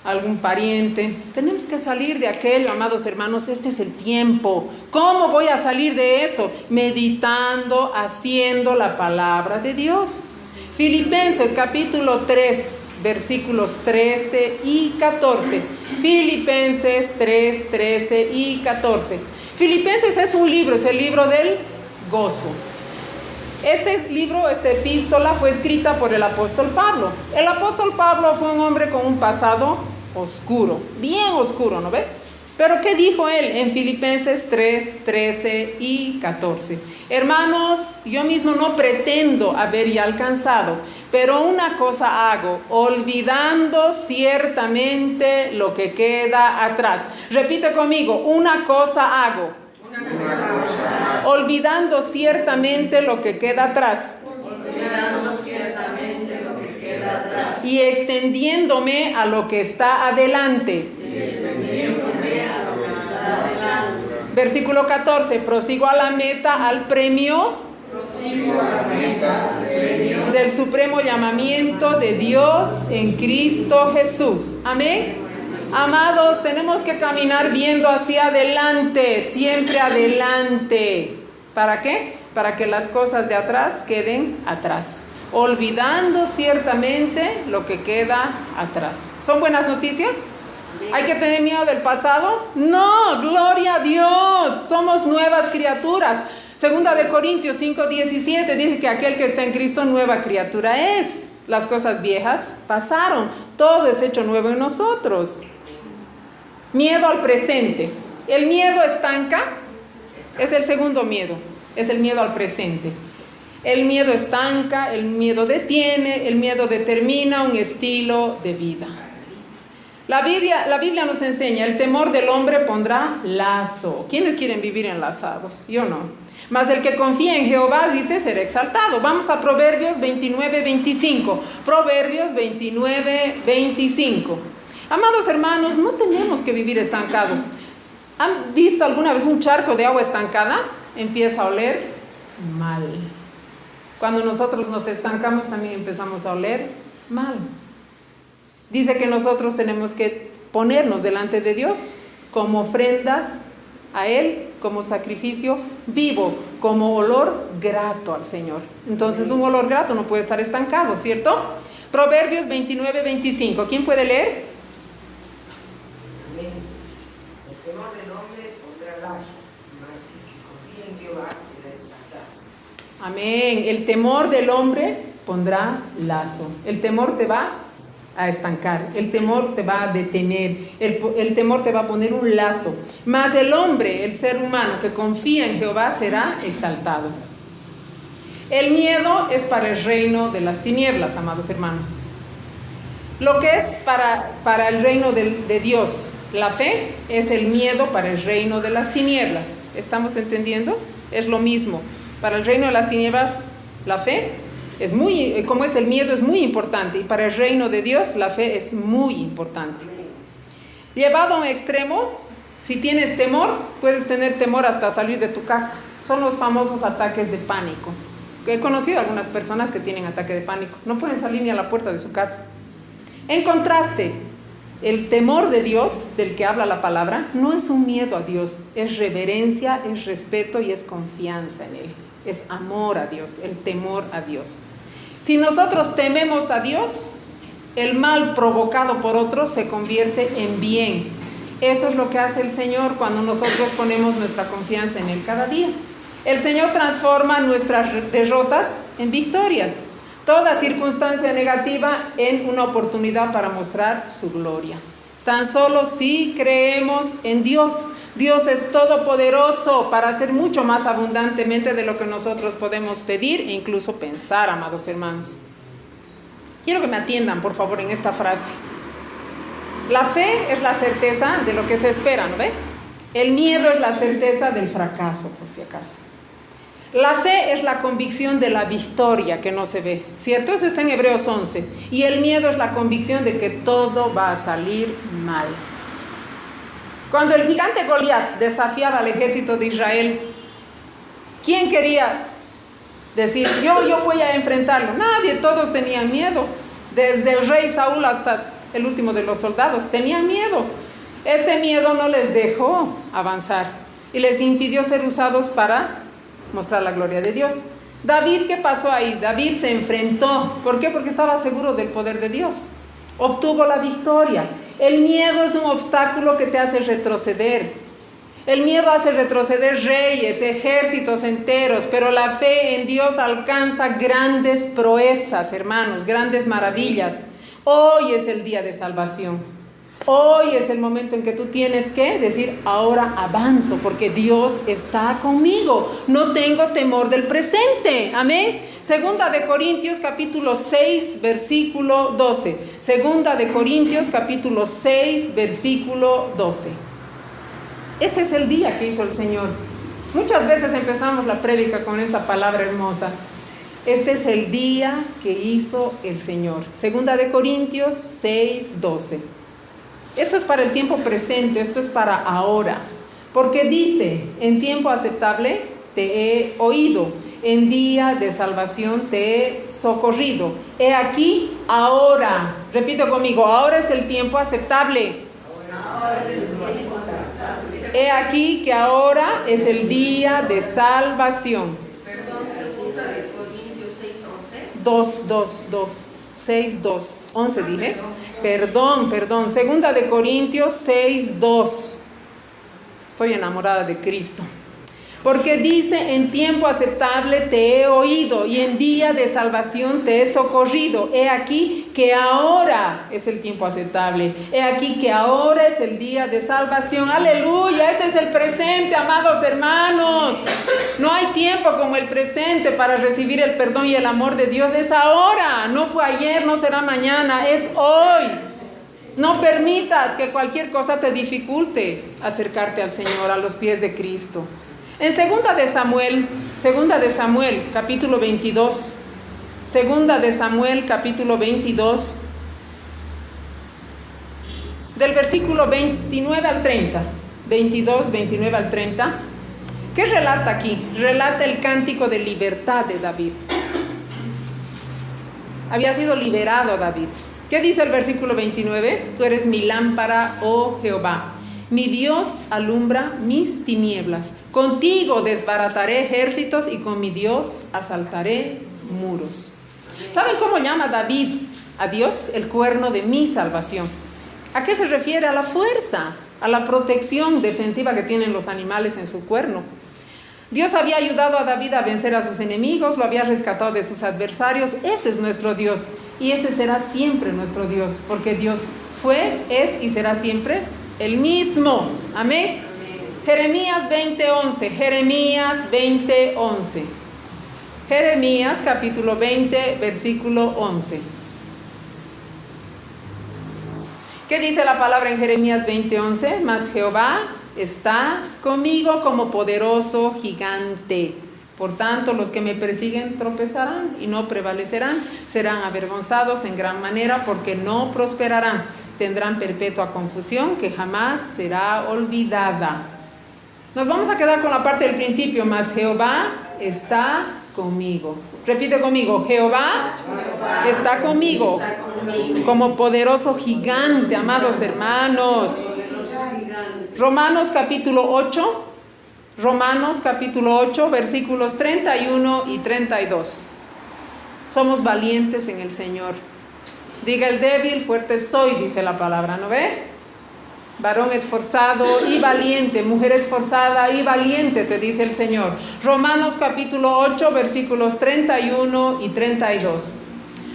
algún pariente. Tenemos que salir de aquello, amados hermanos. Este es el tiempo. ¿Cómo voy a salir de eso? Meditando, haciendo la palabra de Dios. Filipenses capítulo 3, versículos 13 y 14. Filipenses 3, 13 y 14. Filipenses es un libro, es el libro del gozo. Este libro, esta epístola fue escrita por el apóstol Pablo. El apóstol Pablo fue un hombre con un pasado oscuro, bien oscuro, ¿no ve? Pero ¿qué dijo él en Filipenses 3, 13 y 14? Hermanos, yo mismo no pretendo haber ya alcanzado, pero una cosa hago, olvidando ciertamente lo que queda atrás. Repite conmigo, una cosa hago. Olvidando ciertamente lo que queda atrás. Y extendiéndome a lo que está adelante. Versículo 14, prosigo a la meta, al premio del supremo llamamiento de Dios en Cristo Jesús. Amén. Amados, tenemos que caminar viendo hacia adelante, siempre adelante. ¿Para qué? Para que las cosas de atrás queden atrás, olvidando ciertamente lo que queda atrás. ¿Son buenas noticias? ¿Hay que tener miedo del pasado? No, gloria a Dios, somos nuevas criaturas. Segunda de Corintios 5:17 dice que aquel que está en Cristo nueva criatura es. Las cosas viejas pasaron, todo es hecho nuevo en nosotros. Miedo al presente. El miedo estanca, es el segundo miedo, es el miedo al presente. El miedo estanca, el miedo detiene, el miedo determina un estilo de vida. La Biblia nos enseña, el temor del hombre pondrá lazo. ¿Quiénes quieren vivir enlazados? Yo no. Mas el que confía en Jehová, dice, será exaltado. Vamos a Proverbios 29:25. Proverbios 29:25. Amados hermanos, no tenemos que vivir estancados. ¿Han visto alguna vez un charco de agua estancada? Empieza a oler mal. Cuando nosotros nos estancamos también empezamos a oler mal. Dice que nosotros tenemos que ponernos delante de Dios como ofrendas a Él, como sacrificio vivo, como olor grato al Señor. Entonces un olor grato no puede estar estancado, ¿cierto? Proverbios 29:25. ¿Quién puede leer? Amén. El temor del hombre pondrá lazo, mas el que confía en Jehová será exaltado. Amén. El temor del hombre pondrá lazo. El temor te va a estancar, el temor te va a detener, el temor te va a poner un lazo. Mas el hombre, el ser humano que confía en Jehová será exaltado. El miedo es para el reino de las tinieblas, amados hermanos. Lo que es para el reino de Dios, la fe, es el miedo para el reino de las tinieblas. ¿Estamos entendiendo? Es lo mismo. Para el reino de las tinieblas, la fe es como es el miedo, es muy importante. Y para el reino de Dios, la fe es muy importante. Llevado a un extremo, si tienes temor, puedes tener temor hasta salir de tu casa. Son los famosos ataques de pánico. He conocido a algunas personas que tienen ataque de pánico. No pueden salir ni a la puerta de su casa. En contraste, el temor de Dios, del que habla la palabra, no es un miedo a Dios. Es reverencia, es respeto y es confianza en Él. Es amor a Dios, el temor a Dios. Si nosotros tememos a Dios, el mal provocado por otros se convierte en bien. Eso es lo que hace el Señor cuando nosotros ponemos nuestra confianza en Él cada día. El Señor transforma nuestras derrotas en victorias, toda circunstancia negativa en una oportunidad para mostrar su gloria. Tan solo si creemos en Dios. Dios es todopoderoso para hacer mucho más abundantemente de lo que nosotros podemos pedir e incluso pensar, amados hermanos. Quiero que me atiendan, por favor, en esta frase. La fe es la certeza de lo que se espera, ¿no ve? El miedo es la certeza del fracaso, por si acaso. La fe es la convicción de la victoria que no se ve, ¿cierto? Eso está en Hebreos 11. Y el miedo es la convicción de que todo va a salir mal. Cuando el gigante Goliat desafiaba al ejército de Israel, ¿quién quería decir, yo voy a enfrentarlo? Nadie, todos tenían miedo. Desde el rey Saúl hasta el último de los soldados, tenían miedo. Este miedo no les dejó avanzar y les impidió ser usados para mostrar la gloria de Dios. David, ¿qué pasó ahí? David se enfrentó. ¿Por qué? Porque estaba seguro del poder de Dios. Obtuvo la victoria. El miedo es un obstáculo que te hace retroceder. El miedo hace retroceder reyes, ejércitos enteros, pero la fe en Dios alcanza grandes proezas, hermanos, grandes maravillas. Hoy es el día de salvación. Hoy es el momento en que tú tienes que decir, ahora avanzo, porque Dios está conmigo. No tengo temor del presente. Amén. Segunda de Corintios capítulo 6, versículo 12. Segunda de Corintios capítulo 6, versículo 12. Este es el día que hizo el Señor. Muchas veces empezamos la prédica con esa palabra hermosa. Este es el día que hizo el Señor. Segunda de Corintios 6, 12. Esto es para el tiempo presente, esto es para ahora. Porque dice, en tiempo aceptable te he oído, en día de salvación te he socorrido. He aquí, ahora, repito conmigo, ahora es el tiempo aceptable. He aquí que ahora es el día de salvación. Perdón, segunda de Corintios 6:11. 11 dije. Perdón. Segunda de Corintios 6:2. Estoy enamorada de Cristo. Porque dice, en tiempo aceptable te he oído y en día de salvación te he socorrido. He aquí que ahora es el tiempo aceptable. He aquí que ahora es el día de salvación. Aleluya, ese es el presente, amados hermanos. No hay tiempo como el presente para recibir el perdón y el amor de Dios. Es ahora, no fue ayer, no será mañana, es hoy. No permitas que cualquier cosa te dificulte acercarte al Señor, a los pies de Cristo. En segunda de Samuel, capítulo 22. Segunda de Samuel, capítulo 22. Del versículo 29 al 30. 22, 29 al 30. ¿Qué relata aquí? Relata el cántico de libertad de David. Había sido liberado David. ¿Qué dice el versículo 29? Tú eres mi lámpara, oh Jehová. Mi Dios alumbra mis tinieblas. Contigo desbarataré ejércitos y con mi Dios asaltaré muros. ¿Saben cómo llama David a Dios? El cuerno de mi salvación. ¿A qué se refiere? A la fuerza, a la protección defensiva que tienen los animales en su cuerno. Dios había ayudado a David a vencer a sus enemigos, lo había rescatado de sus adversarios. Ese es nuestro Dios y ese será siempre nuestro Dios, porque Dios fue, es y será siempre el mismo. Amén. Jeremías 20:11. Jeremías 20:11. Jeremías capítulo 20, versículo 11. ¿Qué dice la palabra en Jeremías 20:11? Mas Jehová está conmigo como poderoso gigante. Por tanto, los que me persiguen tropezarán y no prevalecerán. Serán avergonzados en gran manera porque no prosperarán. Tendrán perpetua confusión que jamás será olvidada. Nos vamos a quedar con la parte del principio. Mas Jehová está conmigo. Repite conmigo. Jehová está conmigo como poderoso gigante, amados hermanos. Romanos capítulo 8. Romanos capítulo 8, versículos 31 y 32. Somos valientes en el Señor. Diga el débil, fuerte soy, dice la palabra, ¿no ve? Varón esforzado y valiente, mujer esforzada y valiente, te dice el Señor. Romanos capítulo 8, versículos 31 y 32.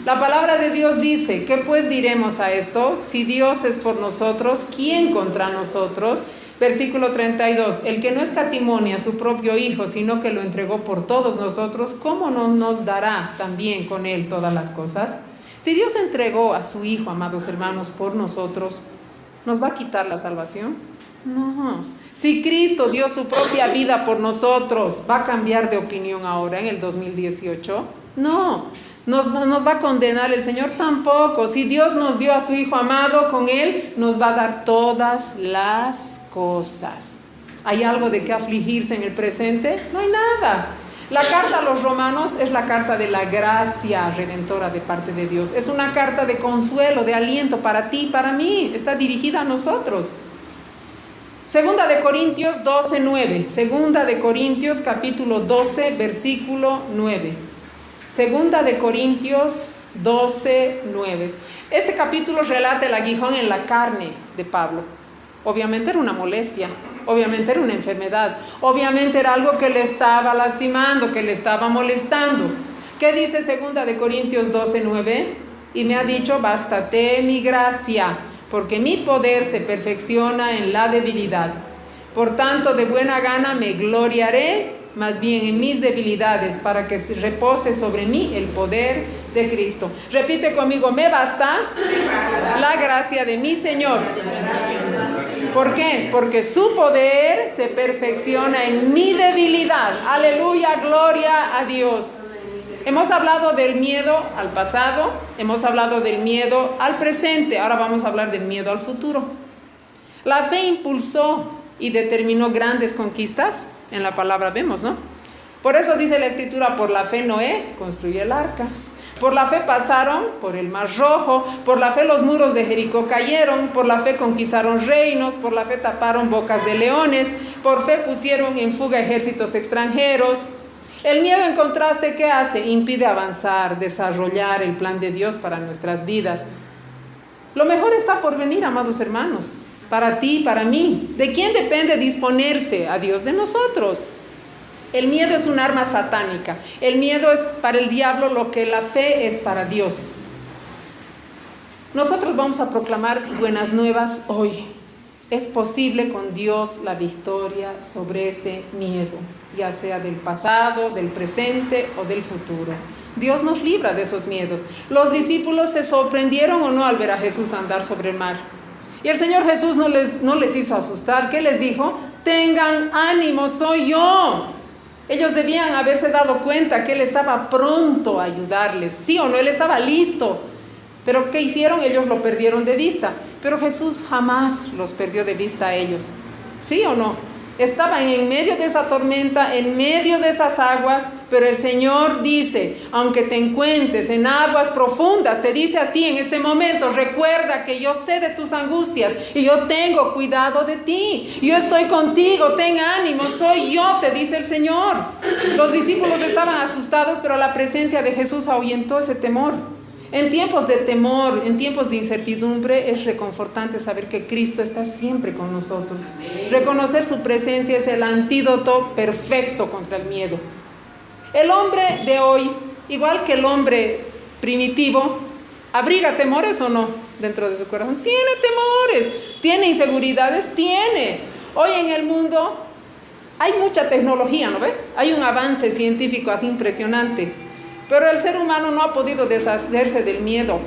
La palabra de Dios dice, ¿qué pues diremos a esto? Si Dios es por nosotros, ¿quién contra nosotros? Versículo 32, el que no escatimonia a su propio Hijo, sino que lo entregó por todos nosotros, ¿cómo no nos dará también con Él todas las cosas? Si Dios entregó a su Hijo, amados hermanos, por nosotros, ¿nos va a quitar la salvación? No. Si Cristo dio su propia vida por nosotros, ¿va a cambiar de opinión ahora en el 2018? No. ¿Nos va a condenar el Señor? Tampoco. Si Dios nos dio a su Hijo amado, con Él nos va a dar todas las cosas. ¿Hay algo de qué afligirse en el presente? No hay nada. La carta a los romanos es la carta de la gracia redentora de parte de Dios. Es una carta de consuelo, de aliento para ti y para mí. Está dirigida a nosotros. Segunda de Corintios 12:9. Segunda de Corintios capítulo 12, versículo 9. Segunda de Corintios 12:9. Este capítulo relata el aguijón en la carne de Pablo. Obviamente era una molestia, obviamente era una enfermedad, obviamente era algo que le estaba lastimando, que le estaba molestando. ¿Qué dice Segunda de Corintios 12:9? Y me ha dicho, bástate mi gracia, porque mi poder se perfecciona en la debilidad. Por tanto, de buena gana me gloriaré más bien en mis debilidades, para que repose sobre mí el poder de Cristo. Repite conmigo, me basta la gracia de mi Señor. ¿Por qué? Porque su poder se perfecciona en mi debilidad. Aleluya, gloria a Dios. Hemos hablado del miedo al pasado, hemos hablado del miedo al presente, ahora vamos a hablar del miedo al futuro. La fe impulsó y determinó grandes conquistas. En la palabra vemos, ¿no? Por eso dice la Escritura, por la fe Noé construyó el arca. Por la fe pasaron por el Mar Rojo, por la fe los muros de Jericó cayeron, por la fe conquistaron reinos, por la fe taparon bocas de leones, por fe pusieron en fuga ejércitos extranjeros. El miedo, en contraste, ¿qué hace? Impide avanzar, desarrollar el plan de Dios para nuestras vidas. Lo mejor está por venir, amados hermanos, para ti, para mí. ¿De quién depende disponerse? A Dios, de nosotros. El miedo es un arma satánica. El miedo es para el diablo lo que la fe es para Dios. Nosotros vamos a proclamar buenas nuevas hoy. Es posible con Dios la victoria sobre ese miedo, ya sea del pasado, del presente o del futuro. Dios nos libra de esos miedos. Los discípulos se sorprendieron o no al ver a Jesús andar sobre el mar. Y el Señor Jesús no les hizo asustar. ¿Qué les dijo? Tengan ánimo, soy yo. Ellos debían haberse dado cuenta que Él estaba pronto a ayudarles. Sí o no, Él estaba listo. Pero ¿qué hicieron? Ellos lo perdieron de vista. Pero Jesús jamás los perdió de vista a ellos. ¿Sí o no? Estaban en medio de esa tormenta, en medio de esas aguas, pero el Señor dice, aunque te encuentres en aguas profundas, te dice a ti en este momento, recuerda que yo sé de tus angustias y yo tengo cuidado de ti. Yo estoy contigo, ten ánimo, soy yo, te dice el Señor. Los discípulos estaban asustados, pero la presencia de Jesús ahuyentó ese temor. En tiempos de temor, en tiempos de incertidumbre, es reconfortante saber que Cristo está siempre con nosotros. Reconocer su presencia es el antídoto perfecto contra el miedo. El hombre de hoy, igual que el hombre primitivo, ¿abriga temores o no dentro de su corazón? Tiene temores, tiene inseguridades, tiene. Hoy en el mundo hay mucha tecnología, ¿no ve? Hay un avance científico así impresionante. Pero el ser humano no ha podido deshacerse del miedo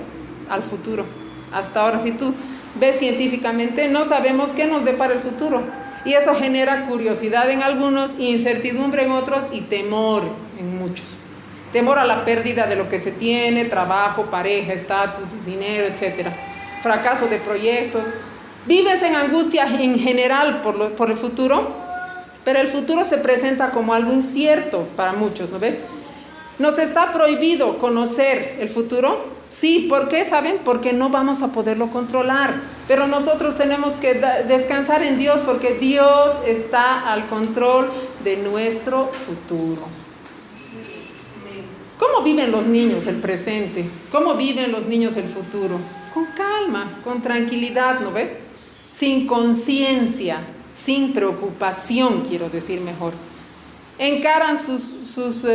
al futuro. Hasta ahora, si tú ves científicamente, no sabemos qué nos depara el futuro. Y eso genera curiosidad en algunos, incertidumbre en otros y temor en muchos. Temor a la pérdida de lo que se tiene, trabajo, pareja, estatus, dinero, etc. Fracaso de proyectos. Vives en angustia en general por el futuro, pero el futuro se presenta como algo incierto para muchos, ¿no ve? ¿Nos está prohibido conocer el futuro? Sí, ¿por qué? ¿Saben? Porque no vamos a poderlo controlar. Pero nosotros tenemos que descansar en Dios porque Dios está al control de nuestro futuro. ¿Cómo viven los niños el presente? ¿Cómo viven los niños el futuro? Con calma, con tranquilidad, ¿no ve? Sin conciencia, sin preocupación, quiero decir mejor. Encaran sus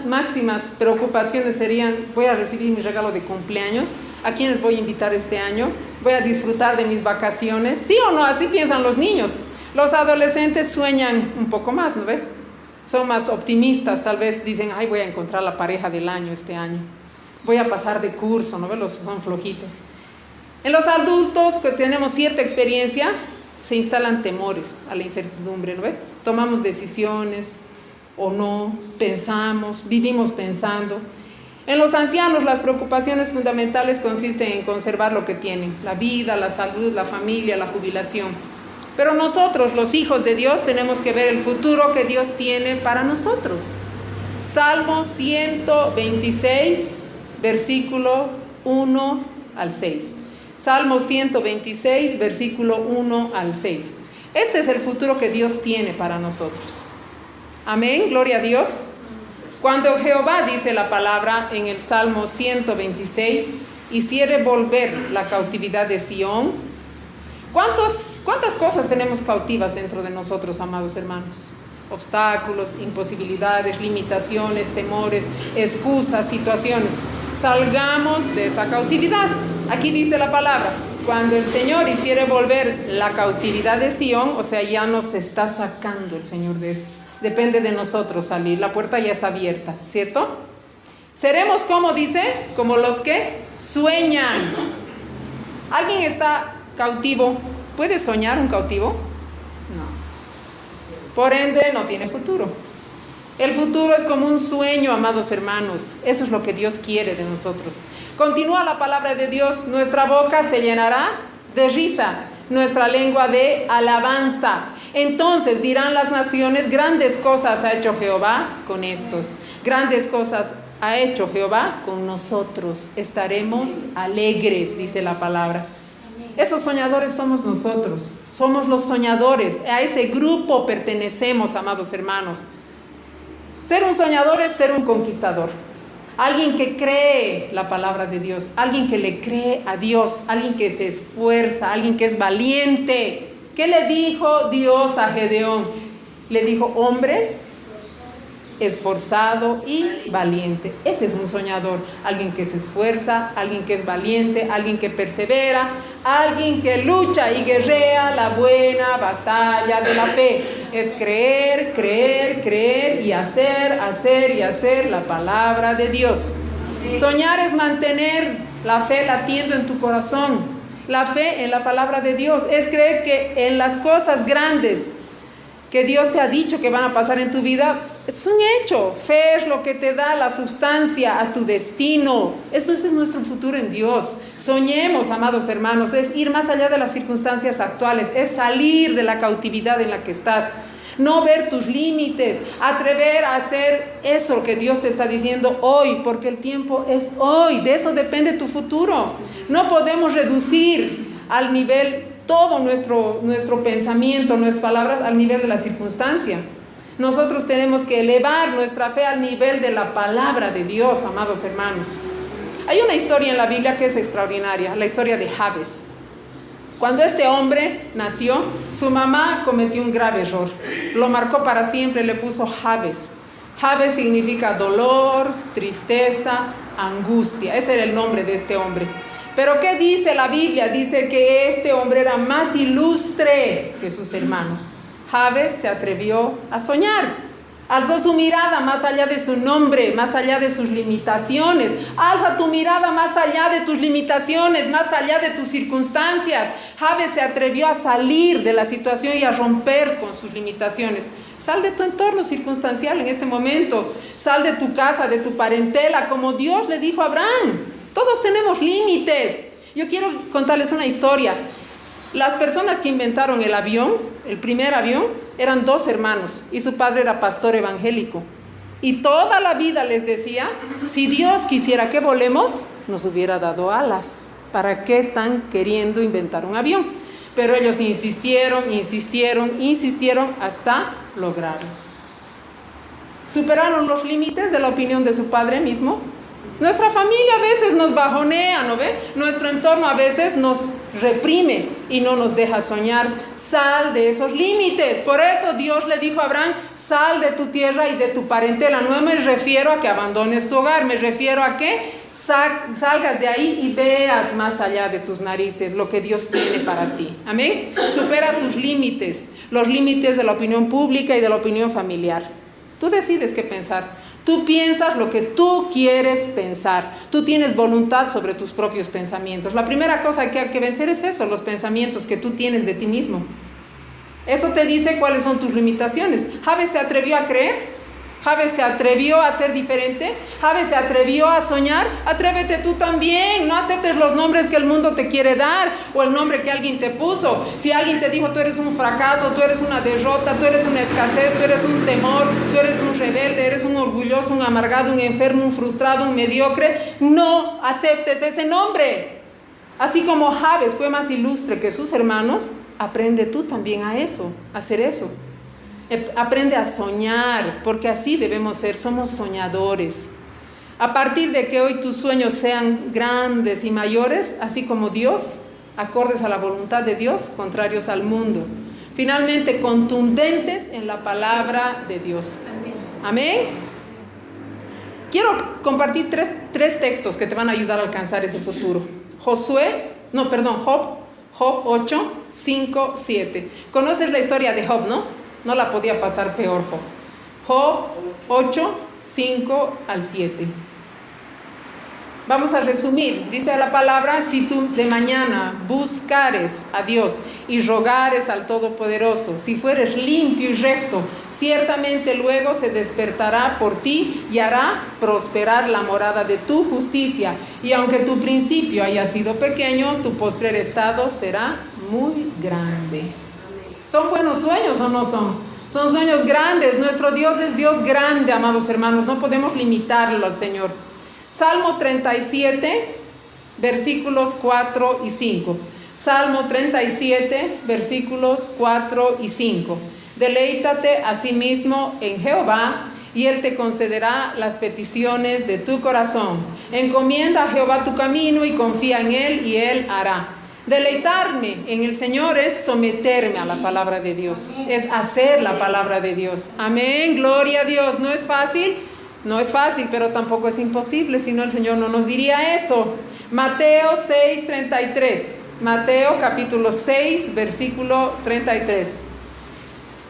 máximas preocupaciones serían, voy a recibir mi regalo de cumpleaños, ¿a quiénes voy a invitar este año? Voy a disfrutar de mis vacaciones. ¿Sí o no? Así piensan los niños. Los adolescentes sueñan un poco más, ¿no ve? Son más optimistas, tal vez dicen, ay, voy a encontrar la pareja del año este año. Voy a pasar de curso, ¿no ve? Son flojitos. En los adultos que tenemos cierta experiencia, se instalan temores a la incertidumbre, ¿no ve? Tomamos decisiones o no, pensamos, vivimos pensando. En los ancianos las preocupaciones fundamentales consisten en conservar lo que tienen, la vida, la salud, la familia, la jubilación. Pero nosotros, los hijos de Dios, tenemos que ver el futuro que Dios tiene para nosotros. Salmo 126, versículo 1 al 6. Salmo 126, versículo 1 al 6. Este es el futuro que Dios tiene para nosotros. Amén, gloria a Dios. Cuando Jehová, dice la palabra en el Salmo 126, hiciere volver la cautividad de Sión. ¿Cuántas cosas tenemos cautivas dentro de nosotros, amados hermanos? Obstáculos, imposibilidades, limitaciones, temores, excusas, situaciones. Salgamos de esa cautividad. Aquí dice la palabra, cuando el Señor hiciere volver la cautividad de Sión, o sea, ya nos está sacando el Señor de eso. Depende de nosotros salir, la puerta ya está abierta, ¿cierto? Seremos como dice, como los que sueñan. ¿Alguien está cautivo? ¿Puede soñar un cautivo? No. Por ende, no tiene futuro. El futuro es como un sueño, amados hermanos. Eso es lo que Dios quiere de nosotros. Continúa la palabra de Dios. Nuestra boca se llenará de risa. nuestra lengua de alabanza. Entonces dirán las naciones, grandes cosas ha hecho Jehová con estos. Grandes cosas ha hecho Jehová con nosotros. Estaremos alegres, dice la palabra. Esos soñadores somos nosotros. Somos los soñadores. A ese grupo pertenecemos, amados hermanos. Ser un soñador es ser un conquistador. Alguien que cree la palabra de Dios, alguien que le cree a Dios, alguien que se esfuerza, alguien que es valiente. ¿Qué le dijo Dios a Gedeón? Le dijo, hombre esforzado y valiente. Ese es un soñador, alguien que se esfuerza, alguien que es valiente, alguien que persevera, alguien que lucha y guerrea la buena batalla de la fe. Es creer, creer, creer y hacer, hacer y hacer la palabra de Dios. Soñar es mantener la fe latiendo en tu corazón. La fe en la palabra de Dios es creer que en las cosas grandes que Dios te ha dicho que van a pasar en tu vida, es un hecho. Fe es lo que te da la sustancia a tu destino. Ese es nuestro futuro en Dios. Soñemos, amados hermanos, es ir más allá de las circunstancias actuales, es salir de la cautividad en la que estás. No ver tus límites, atrever a hacer eso que Dios te está diciendo hoy, porque el tiempo es hoy, de eso depende tu futuro. No podemos reducir al nivel todo nuestro pensamiento, nuestras palabras al nivel de la circunstancia. Nosotros tenemos que elevar nuestra fe al nivel de la palabra de Dios, amados hermanos. Hay una historia en la Biblia que es extraordinaria, la historia de Jabes. Cuando este hombre nació, su mamá cometió un grave error. Lo marcó para siempre, le puso Jabes. Jabes significa dolor, tristeza, angustia. Ese era el nombre de este hombre. Pero ¿qué dice la Biblia? Dice que este hombre era más ilustre que sus hermanos. Jabes se atrevió a soñar. Alzó su mirada más allá de su nombre, más allá de sus limitaciones. Alza tu mirada más allá de tus limitaciones, más allá de tus circunstancias. Jabes se atrevió a salir de la situación y a romper con sus limitaciones. Sal de tu entorno circunstancial en este momento. Sal de tu casa, de tu parentela, como Dios le dijo a Abraham. Todos tenemos límites. Yo quiero contarles una historia. Las personas que inventaron el avión, el primer avión, eran 2 hermanos y su padre era pastor evangélico. Y toda la vida les decía, si Dios quisiera que volemos, nos hubiera dado alas. ¿Para qué están queriendo inventar un avión? Pero ellos insistieron hasta lograrlo. ¿Superaron los límites de la opinión de su padre mismo? Nuestra familia a veces nos bajonea, ¿no ve? Nuestro entorno a veces nos reprime y no nos deja soñar. Sal de esos límites. Por eso Dios le dijo a Abraham, sal de tu tierra y de tu parentela. No me refiero a que abandones tu hogar, me refiero a que salgas de ahí y veas más allá de tus narices lo que Dios tiene para ti. Amén. Supera tus límites, los límites de la opinión pública y de la opinión familiar. Tú decides qué pensar. Tú piensas lo que tú quieres pensar. Tú tienes voluntad sobre tus propios pensamientos. La primera cosa que hay que vencer es eso, los pensamientos que tú tienes de ti mismo. Eso te dice cuáles son tus limitaciones. Jabes se atrevió a creer. Jabes se atrevió a ser diferente. Jabes se atrevió a soñar. Atrévete tú también. No aceptes los nombres que el mundo te quiere dar o el nombre que alguien te puso. Si alguien te dijo tú eres un fracaso, tú eres una derrota, tú eres una escasez, tú eres un temor, tú eres un rebelde, eres un orgulloso, un amargado, un enfermo, un frustrado, un mediocre, no aceptes ese nombre. Así como Jabes fue más ilustre que sus hermanos, aprende tú también a eso, a hacer eso. Aprende a soñar, porque así debemos ser, somos soñadores. A partir de que hoy tus sueños sean grandes y mayores, así como Dios, acordes a la voluntad de Dios, contrarios al mundo. Finalmente, contundentes en la palabra de Dios. Amén. Quiero compartir tres textos que te van a ayudar a alcanzar ese futuro. Job 8, 5, 7. ¿Conoces la historia de Job, no? No la podía pasar peor Job. Job 8, 5 al 7. Vamos a resumir. Dice la palabra, si tú de mañana buscares a Dios y rogares al Todopoderoso, si fueres limpio y recto, ciertamente luego se despertará por ti y hará prosperar la morada de tu justicia. Y aunque tu principio haya sido pequeño, tu postrer estado será muy grande. ¿Son buenos sueños o no son? Son sueños grandes. Nuestro Dios es Dios grande, amados hermanos. No podemos limitarlo al Señor. Salmo 37, versículos 4 y 5. Salmo 37, versículos 4 y 5. Deleítate asimismo en Jehová, y Él te concederá las peticiones de tu corazón. Encomienda a Jehová tu camino y confía en Él, y Él hará. Deleitarme en el Señor es someterme a la palabra de Dios, es hacer la palabra de Dios. Amén, gloria a Dios. ¿No es fácil? No es fácil, pero tampoco es imposible, si no el Señor no nos diría eso. Mateo 6, 33. Mateo capítulo 6, versículo 33.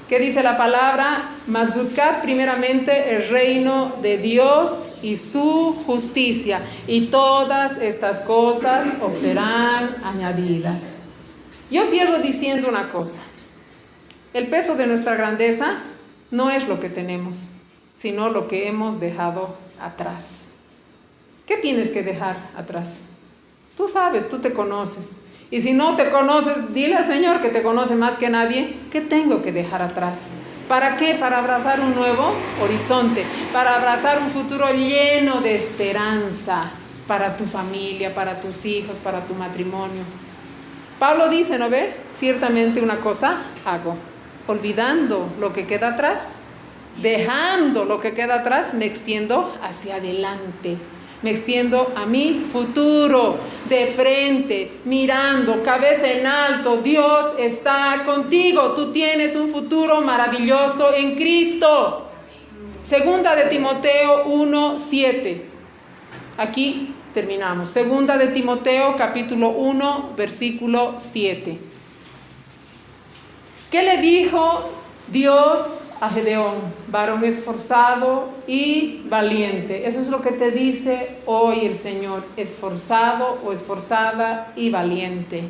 ¿Qué dice la palabra? Mas buscad primeramente el reino de Dios y su justicia, y todas estas cosas os serán añadidas. Yo cierro diciendo una cosa. El peso de nuestra grandeza no es lo que tenemos, sino lo que hemos dejado atrás. ¿Qué tienes que dejar atrás? Tú sabes, tú te conoces. Y si no te conoces, dile al Señor, que te conoce más que nadie, ¿qué tengo que dejar atrás? ¿Para qué? Para abrazar un nuevo horizonte, para abrazar un futuro lleno de esperanza para tu familia, para tus hijos, para tu matrimonio. Pablo dice, ¿no ve? Ciertamente una cosa hago, olvidando lo que queda atrás, dejando lo que queda atrás, me extiendo hacia adelante. Me extiendo a mi futuro, de frente, mirando, cabeza en alto. Dios está contigo. Tú tienes un futuro maravilloso en Cristo. Segunda de Timoteo 1:7. Aquí terminamos. Segunda de Timoteo capítulo 1, versículo 7. ¿Qué le dijo Dios a Gedeón? Varón esforzado y valiente. Eso es lo que te dice hoy el Señor. Esforzado o esforzada y valiente.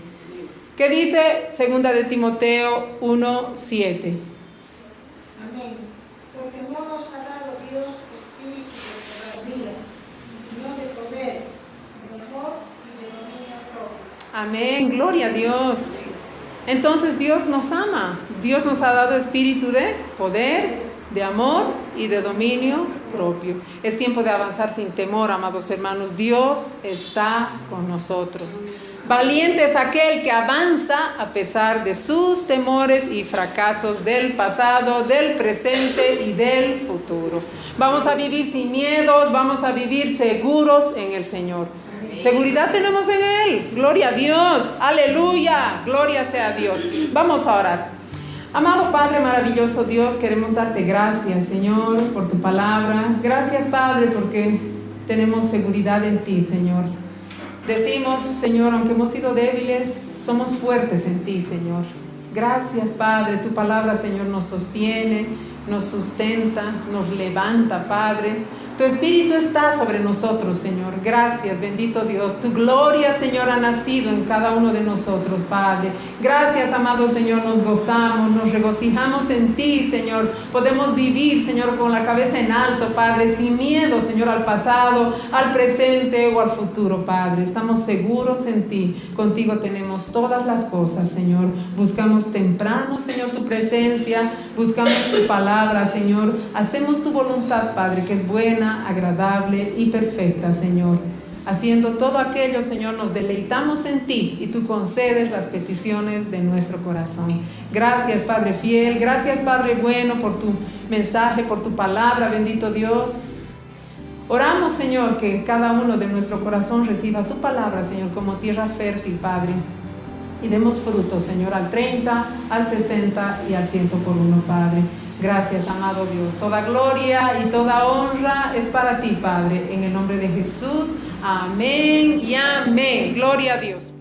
¿Qué dice segunda de Timoteo 1:7? Amén. Porque no nos ha dado Dios espíritu de cobardía, sino de poder, de amor y de dominio propio. Amén, gloria a Dios. Entonces Dios nos ama. Dios nos ha dado espíritu de poder, de amor y de dominio propio. Es tiempo de avanzar sin temor, amados hermanos. Dios está con nosotros. Valiente es aquel que avanza a pesar de sus temores y fracasos del pasado, del presente y del futuro. Vamos a vivir sin miedos, vamos a vivir seguros en el Señor. Seguridad tenemos en Él. Gloria a Dios. Aleluya. Gloria sea a Dios. Vamos a orar. Amado Padre maravilloso Dios, queremos darte gracias, Señor, por tu palabra. Gracias, Padre, porque tenemos seguridad en ti, Señor. Decimos, Señor, aunque hemos sido débiles, somos fuertes en ti, Señor. Gracias, Padre. Tu palabra, Señor, nos sostiene, nos sustenta, nos levanta, Padre. Tu Espíritu está sobre nosotros, Señor. Gracias, bendito Dios. Tu gloria, Señor, ha nacido en cada uno de nosotros, Padre. Gracias, amado Señor. Nos gozamos, nos regocijamos en ti, Señor. Podemos vivir, Señor, con la cabeza en alto, Padre, sin miedo, Señor, al pasado, al presente o al futuro, Padre. Estamos seguros en ti. Contigo tenemos todas las cosas, Señor. Buscamos temprano, Señor, tu presencia. Buscamos tu palabra, Señor. Hacemos tu voluntad, Padre, que es buena, agradable y perfecta, Señor. Haciendo todo aquello, Señor, nos deleitamos en ti y tú concedes las peticiones de nuestro corazón. Gracias, Padre fiel. Gracias, Padre bueno, por tu mensaje, por tu palabra, bendito Dios. Oramos, Señor, que cada uno de nuestro corazón reciba tu palabra, Señor, como tierra fértil, Padre. Y demos fruto, Señor, al 30, al 60 y al 100 por uno, Padre. Gracias, amado Dios. Toda gloria y toda honra es para ti, Padre. En el nombre de Jesús. Amén y amén. Gloria a Dios.